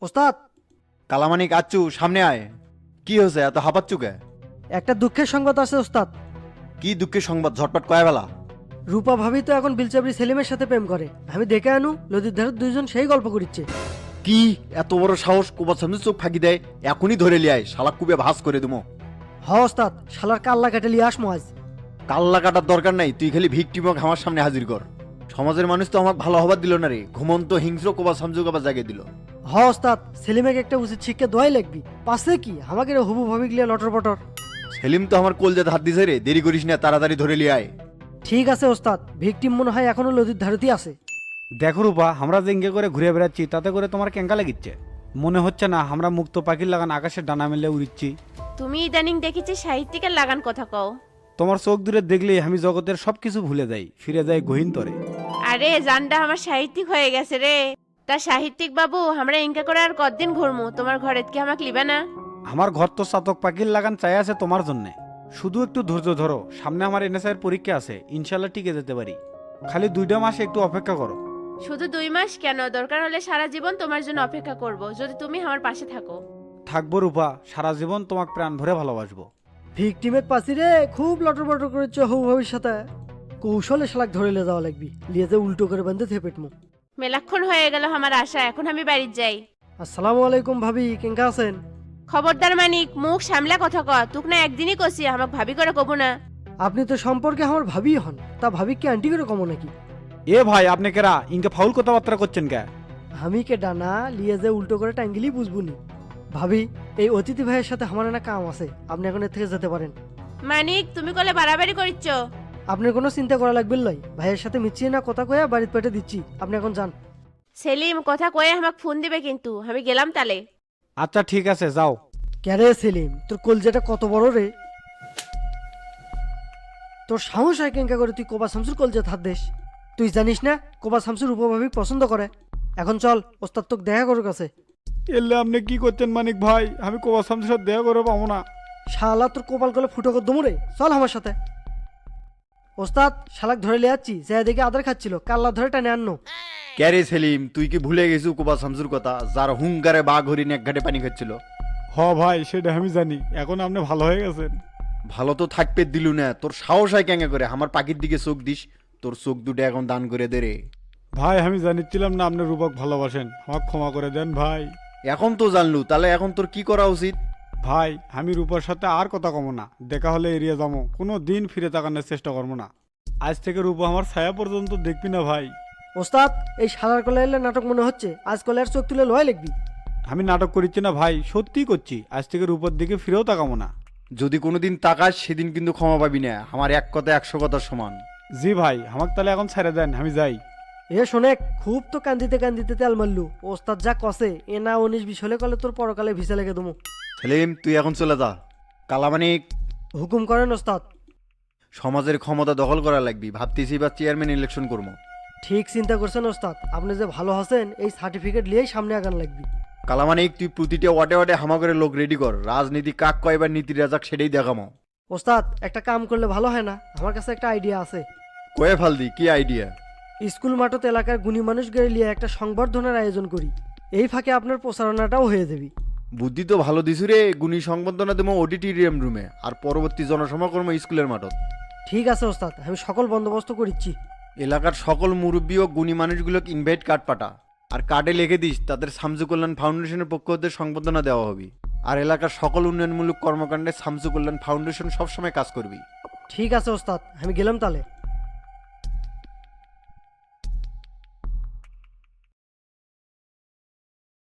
ওস্তাদ, কালামানিক আচ্ছু সামনে আয়। কি হয়েছে এত হাঁপাচ্ছু কে? একটা দুঃখের সংবাদ আছে ওস্তাদ। কি দুঃখের সংবাদ? ঝটপট কয় বেলা। রূপা ভাবি তো এখন বিলচাবরি সেলিমের সাথে প্রেম করে। আমি দেখে আনু নদীর ধারে দুইজন সেই গল্প করিচ্ছে। কি এত বড় সাহস? কোবার সামনে চোখ ফাঁকি দেয়, এখনই ধরে লিয়ায়, শালা কুবে ভাস করে দেবো। হ ওস্তাদ, শালার কাল্লা কেটে লিয়ে আসমো আজ। কাল্লা কাটার দরকার নাই, তুই খালি ভিকটিমক আমার সামনে হাজির কর। সমাজের মানুষ তো আমাকে ভালো হবার দিল না রে, ঘুমন্ত হিংস্র কোবার সামজুক আবার জাগিয়ে দিল। হ ওস্তাদ, সেলিমেকে একটা উচিত শিক্ষা দোয়াই লাগবি। পাশে কি আমাকে রে হুবু ভাবি গিয়ে লটর পটর। সেলিম তো আমার কলজাতে হাত দিছে রে, দেরি করিস না, তাড়াতাড়ি ধরে লিয়ায়। ঠিক আছে ওস্তাদ, ভিকটিম মনে হয় এখনো নদীর ধারেতেই আছে। দেখো রূপা, আমরা জেঙ্গে করে ঘুরে বেড়াচ্ছি, তাতে করে তোমার কেঙ্কা লাগিচ্ছে? মনে হচ্ছে না আমরা মুক্ত পাখির লাগান আকাশের ডানা মেলে উড়িচ্ছি? তুমি ইদানিং দেখেছি সাহিত্যিকের লাগান কথা কও। তোমার চোখ দূরে দেখলেই আমি জগতের সবকিছু ভুলে যাই, ফিরে যাই গহীনতরে। আরে জানডা আমার সাহিত্যিক হয়ে গেছে রে। তা সাহিত্যিক বাবু, আমরা ইনকা করে আর কতদিন ঘুরমু? তোমার ঘরে কি আমাকে লিবে না? আমার ঘর তো চাতক পাখির লাগান চাই আছে তোমার জন্যে। শুধু একটু ধৈর্য ধরো, সামনে আমার এনএসআই পরীক্ষা আছে, ইনশাল্লাহ টিকে যেতে পারি। খালি 2টা মাস একটু অপেক্ষা করো। শুধু 2 মাস কেন, দরকার হলে সারা জীবন তোমার জন্য অপেক্ষা করব, যদি তুমি আমার পাশে থাকো। থাকবো রূপা, সারা জীবন তোমাকে প্রাণ ভরে ভালোবাসবো। ভিকটিমের পাশি রে খুব লটর পটর করেছে হুবু ভাবির সাথে। কৌশলে শালাক ধরে লিয়ে যাওয়া লাগবি, লিয়ে যে উল্টো করে বান্ধে থেপেটমু। মেলাক্ষণ হয়ে গেল আমার আশা, এখন আমি বাড়ির যাই। আসসালামু আলাইকুম ভাবি, কেঙ্কা আছেন? খবরদার মানিক, মুখ সামলা কথা ক। তুক না একদিনই কষি, আমাকে ভাবি করে কব না। আপনি তো সম্পর্কে আমার ভাবি হন, তা ভাবি কি আন্টি করে কমো নাকি? এ ভাই, আপনি কেরা ইনকে ফাউল কথাবার্তা করছেন কে? আমি কে ডানা লিয়ে যে উল্টো করে টাঙ্গিলি বুঝবুনি। ভাবি, এই অতিথি ভাইয়ের সাথে আমার না কাম আছে, আপনি এখন এর থেকে যেতে পারেন। মানিক, তুমি কলে বাড়াবাড়ি করিচ্ছ। আপনার কোনো চিন্তা করা লাগবে লয়, ভাইয়ের সাথে মিছিয়ে না কথা কয়ে বাড়িতে পেটে দিচ্ছি, আপনি এখন যান। সেলিম কথা কয়ে আমাকে ফোন দিবে কিন্তু, আমি গেলাম তালে। আচ্ছা ঠিক আছে, যাও। ক্যারে সেলিম, তোর কলজাটা কত বড় রে? তোর সাহস হয় কেঙ্কা করে তুই কোবা শামসুর কলজাত হাত দেশ? তুই জানিস না কোবা শামসুর উপভাবিক পছন্দ করে? এখন চল, ওস্তাদ তোকে দেখা করুক কাছে। এলে আপনি কি করছেন মানিক ভাই? আমি কোবা শামসুর সাথে দেখা করে পাবো না। শালা তোর কোপাল গলে ফুটো কর দমুরে, চল আমার সাথে। ওস্তাদ, শালাক ধরে লিয়ে যাচ্ছি, যে দেখে আদার খাচ্ছিল, কাল্লা ধরে টানে আননো। ক্যারে সেলিম, তুই কি ভুলে গেছু কোবার শামসুর কথা, যার হুঙ্কারে বাঘ হরিণ এক ঘাটে পানি খাচ্ছিল? হ ভাই, সেটা আমি জানি, এখন আপনি ভালো হয়ে গেছেন। ভালো তো থাকতে দিলু না, তোর সাহস হয় কেঙ্গা করে আমার পাখির দিকে চোখ দিস? তোর চোখ দুটো এখন দান করে দে রে। ভাই আমি জানিছিলাম না আপনি রূপক ভালোবাসেন, আমাকে ক্ষমা করে দেন ভাই। এখন তো জানলু, তাহলে এখন তোর কি করা উচিত? ভাই আমি রূপার সাথে আর কথা কমো না, দেখা হলে এড়িয়ে যাবো, কোনো দিন ফিরে তাকানোর চেষ্টা করবো না। আজ থেকে রূপা আমার ছায়া পর্যন্ত দেখবি না ভাই। ওস্তাদ, এই শালার কলে এলে নাটক মনে হচ্ছে, আজ কলে আর চোখ তুলে লয় লিখবি। আমি নাটক করিচ্ছি না ভাই, সত্যিই করছি, আজ থেকে রূপার দিকে ফিরেও তাকাবো না। যদি কোনোদিন তাকাস সেদিন কিন্তু ক্ষমা পাবি না, আমার এক কথা 100 কথার সমান। জি ভাই, আমাকে তাহলে এখন ছেড়ে দেন, আমি যাই। এ শোনেক, খুব তো কান্দিতে কান্দিতে তেল মারলু। ওস্তাদ যা কষে, এ না 19-20 হলে কলে তোর পরকালে ভিসা লেগে দমু। সেলিম, তুই এখন চলে যা। কালামানিক, হুকুম করেন ওস্তাদ। সমাজের ক্ষমতা দখল করা লাগবি, ভাবতেছি বা চেয়ারম্যান ইলেকশন করবো। ঠিক চিন্তা করছেন ওস্তাদ, আপনি যে ভালো হচ্ছেন, এই সার্টিফিকেট নিয়েই সামনে আগান লাগবি। কালামানিক, তুই প্রতিটা ওয়াটে ওয়াটে হামা করে লোক রেডি কর, রাজনীতি কাক কয়বার নীতি রাজাক সেটাই দেখামো। ওস্তাদ, একটা কাম করলে ভালো হয় না? আমার কাছে একটা আইডিয়া আছে। কয়ে ফালদি, কি আইডিয়া? স্কুল মাঠত এলাকার গুণী মানুষ গড়ে নিয়ে একটা সংবর্ধনার আয়োজন করি, এই ফাঁকে আপনার প্রচারণাটাও হয়ে যাবি। বুদ্ধি তো ভালো দিছু রে, গুণী সংবর্ধনা দেবো অডিটোরিয়াম রুমে, আর পরবর্তী জনসমাকর্ম স্কুলের মাঠত। ঠিক আছে ওস্তাদ, আমি সকল বন্দোবস্ত করিচ্ছি। এলাকার সকল মুরব্বী ও গুণী মানুষগুলোকে ইনভাইট কার্ড পাঠা, আর কার্ডে লিখে দিস তাদের শামসু কল্যাণ ফাউন্ডেশনের পক্ষ হতে সংবর্ধনা দেওয়া হবে। আর এলাকার সকল উন্নয়নমূলক কর্মকাণ্ডে শামসু কল্যাণ ফাউন্ডেশন সবসময় কাজ করবি। ঠিক আছে ওস্তাদ, আমি গেলাম তাহলে।